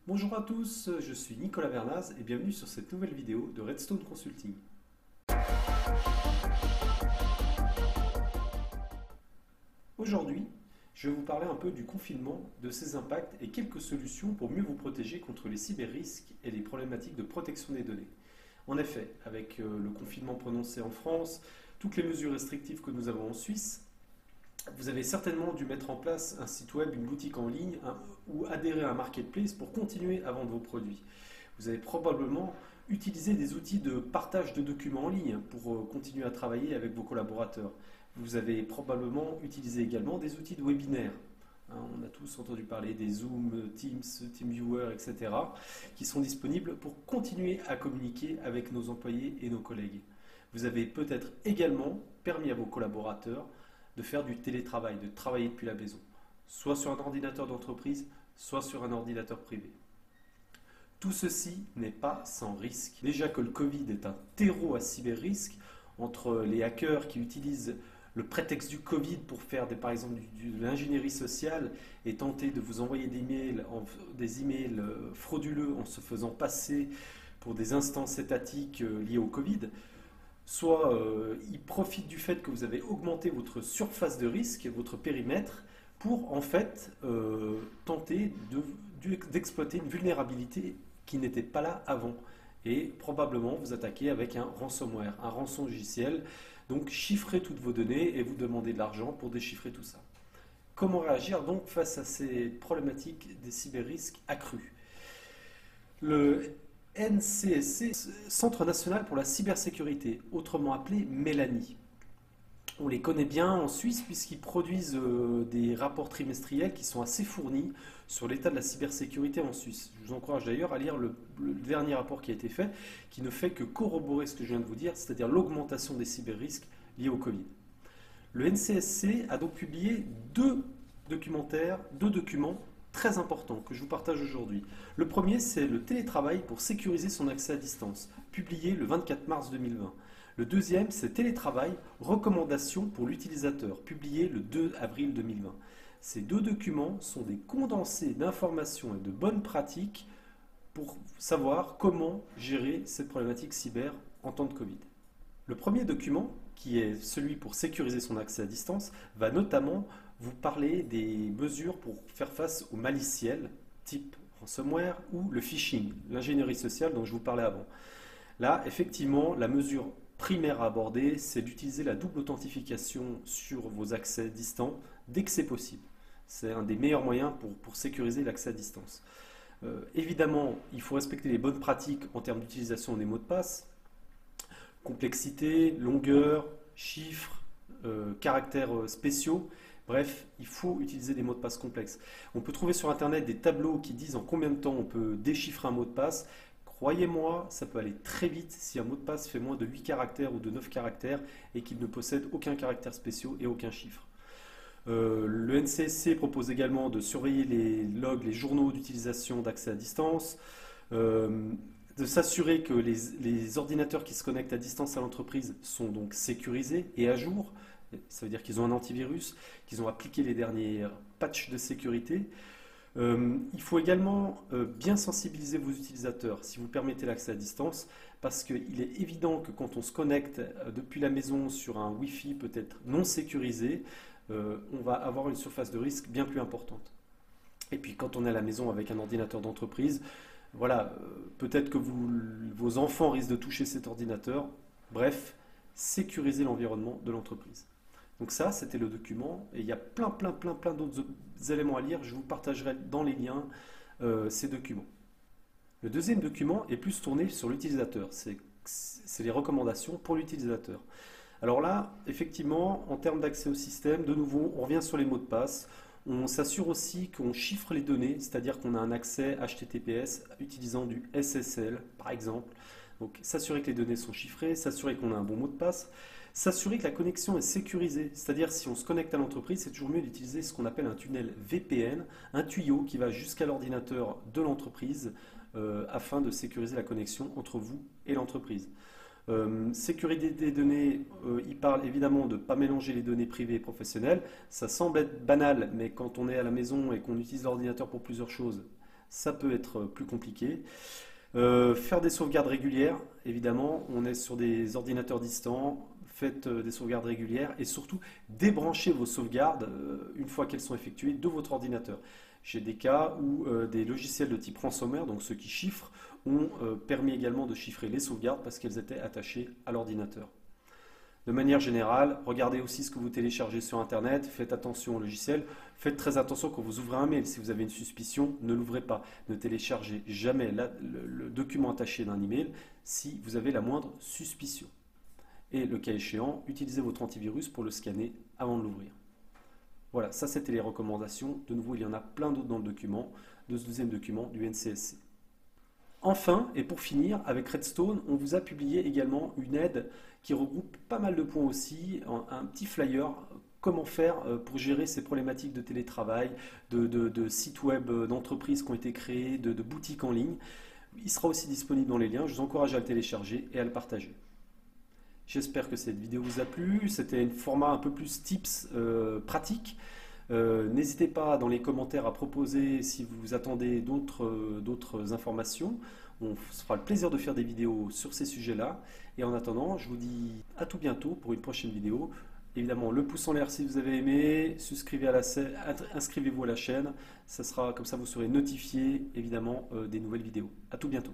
Bonjour à tous, je suis Nicolas Vernaz et bienvenue sur cette nouvelle vidéo de Redstone Consulting. Aujourd'hui, je vais vous parler un peu du confinement, de ses impacts et quelques solutions pour mieux vous protéger contre les cyber-risques et les problématiques de protection des données. En effet, avec le confinement prononcé en France, toutes les mesures restrictives que nous avons en Suisse, vous avez certainement dû mettre en place un site web, une boutique en ligne ou adhérer à un marketplace pour continuer à vendre vos produits. Vous avez probablement utilisé des outils de partage de documents en ligne pour continuer à travailler avec vos collaborateurs. Vous avez probablement utilisé également des outils de webinaire. On a tous entendu parler des Zoom, Teams, TeamViewer, etc., qui sont disponibles pour continuer à communiquer avec nos employés et nos collègues. Vous avez peut-être également permis à vos collaborateurs de faire du télétravail, de travailler depuis la maison, soit sur un ordinateur d'entreprise, soit sur un ordinateur privé. Tout ceci n'est pas sans risque. Déjà que le Covid est un terreau à cyber-risque, entre les hackers qui utilisent le prétexte du Covid pour faire par exemple de l'ingénierie sociale et tenter de vous envoyer des emails frauduleux en se faisant passer pour des instances étatiques liées au Covid, soit ils profitent du fait que vous avez augmenté votre surface de risque, votre périmètre, pour en fait tenter d'exploiter une vulnérabilité qui n'était pas là avant. Et probablement vous attaquer avec un ransomware, un rançon logiciel. Donc chiffrez toutes vos données et vous demandez de l'argent pour déchiffrer tout ça. Comment réagir donc face à ces problématiques des cyber-risques accrus? Le NCSC, Centre national pour la cybersécurité, autrement appelé Mélanie. On les connaît bien en Suisse puisqu'ils produisent des rapports trimestriels qui sont assez fournis sur l'état de la cybersécurité en Suisse. Je vous encourage d'ailleurs à lire le dernier rapport qui a été fait, qui ne fait que corroborer ce que je viens de vous dire, c'est-à-dire l'augmentation des cyber-risques liés au Covid. Le NCSC a donc publié deux documents très importants que je vous partage aujourd'hui. Le premier, c'est le télétravail pour sécuriser son accès à distance, publié le 24 mars 2020. Le deuxième, c'est télétravail, recommandations pour l'utilisateur, publié le 2 avril 2020. Ces deux documents sont des condensés d'informations et de bonnes pratiques pour savoir comment gérer cette problématique cyber en temps de Covid. Le premier document, qui est celui pour sécuriser son accès à distance, va notamment vous parler des mesures pour faire face aux maliciels, type ransomware ou le phishing, l'ingénierie sociale dont je vous parlais avant. Là, effectivement, la mesure primaire à aborder, c'est d'utiliser la double authentification sur vos accès distants dès que c'est possible. C'est un des meilleurs moyens pour sécuriser l'accès à distance. Évidemment, il faut respecter les bonnes pratiques en termes d'utilisation des mots de passe, complexité, longueur, chiffres, caractères spéciaux. Bref, il faut utiliser des mots de passe complexes. On peut trouver sur Internet des tableaux qui disent en combien de temps on peut déchiffrer un mot de passe. Croyez-moi, ça peut aller très vite si un mot de passe fait moins de 8 caractères ou de 9 caractères et qu'il ne possède aucun caractère spécial et aucun chiffre. Le NCSC propose également de surveiller les logs, les journaux d'utilisation d'accès à distance, de s'assurer que les ordinateurs qui se connectent à distance à l'entreprise sont donc sécurisés et à jour. Ça veut dire qu'ils ont un antivirus, qu'ils ont appliqué les derniers patchs de sécurité. Il faut également bien sensibiliser vos utilisateurs si vous permettez l'accès à distance, parce qu'il est évident que quand on se connecte depuis la maison sur un Wi-Fi peut-être non sécurisé, on va avoir une surface de risque bien plus importante. Et puis quand on est à la maison avec un ordinateur d'entreprise, voilà, peut-être que vos enfants risquent de toucher cet ordinateur. Bref, sécuriser l'environnement de l'entreprise. Donc ça, c'était le document. Et il y a plein d'autres éléments à lire. Je vous partagerai dans les liens ces documents. Le deuxième document est plus tourné sur l'utilisateur. C'est les recommandations pour l'utilisateur. Alors là, effectivement, en termes d'accès au système, de nouveau, on revient sur les mots de passe. On s'assure aussi qu'on chiffre les données, c'est-à-dire qu'on a un accès HTTPS utilisant du SSL, par exemple. Donc s'assurer que les données sont chiffrées, s'assurer qu'on a un bon mot de passe, s'assurer que la connexion est sécurisée, c'est-à-dire si on se connecte à l'entreprise, c'est toujours mieux d'utiliser ce qu'on appelle un tunnel VPN, un tuyau qui va jusqu'à l'ordinateur de l'entreprise afin de sécuriser la connexion entre vous et l'entreprise. Sécurité des données, il parle évidemment de ne pas mélanger les données privées et professionnelles. Ça semble être banal, mais quand on est à la maison et qu'on utilise l'ordinateur pour plusieurs choses, ça peut être plus compliqué. Faire des sauvegardes régulières, évidemment, on est sur des ordinateurs distants, faites des sauvegardes régulières et surtout débranchez vos sauvegardes une fois qu'elles sont effectuées de votre ordinateur. J'ai des cas où des logiciels de type ransomware, donc ceux qui chiffrent, ont permis également de chiffrer les sauvegardes parce qu'elles étaient attachées à l'ordinateur. De manière générale, regardez aussi ce que vous téléchargez sur Internet, faites attention au logiciel, faites très attention quand vous ouvrez un mail. Si vous avez une suspicion, ne l'ouvrez pas. Ne téléchargez jamais le document attaché d'un email si vous avez la moindre suspicion. Et le cas échéant, utilisez votre antivirus pour le scanner avant de l'ouvrir. Voilà, ça c'était les recommandations. De nouveau, il y en a plein d'autres dans le document, de ce deuxième document du NCSC. Enfin, et pour finir, avec Redstone, on vous a publié également une aide qui regroupe pas mal de points aussi, un petit flyer, comment faire pour gérer ces problématiques de télétravail, de sites web d'entreprises qui ont été créés, de boutiques en ligne. Il sera aussi disponible dans les liens, je vous encourage à le télécharger et à le partager. J'espère que cette vidéo vous a plu, c'était un format un peu plus tips pratique. N'hésitez pas dans les commentaires à proposer si vous attendez d'autres informations. On se fera le plaisir de faire des vidéos sur ces sujets-là. Et en attendant, je vous dis à tout bientôt pour une prochaine vidéo. Évidemment, le pouce en l'air si vous avez aimé, inscrivez-vous à la chaîne. Ça sera, comme ça vous serez notifié évidemment des nouvelles vidéos. À tout bientôt.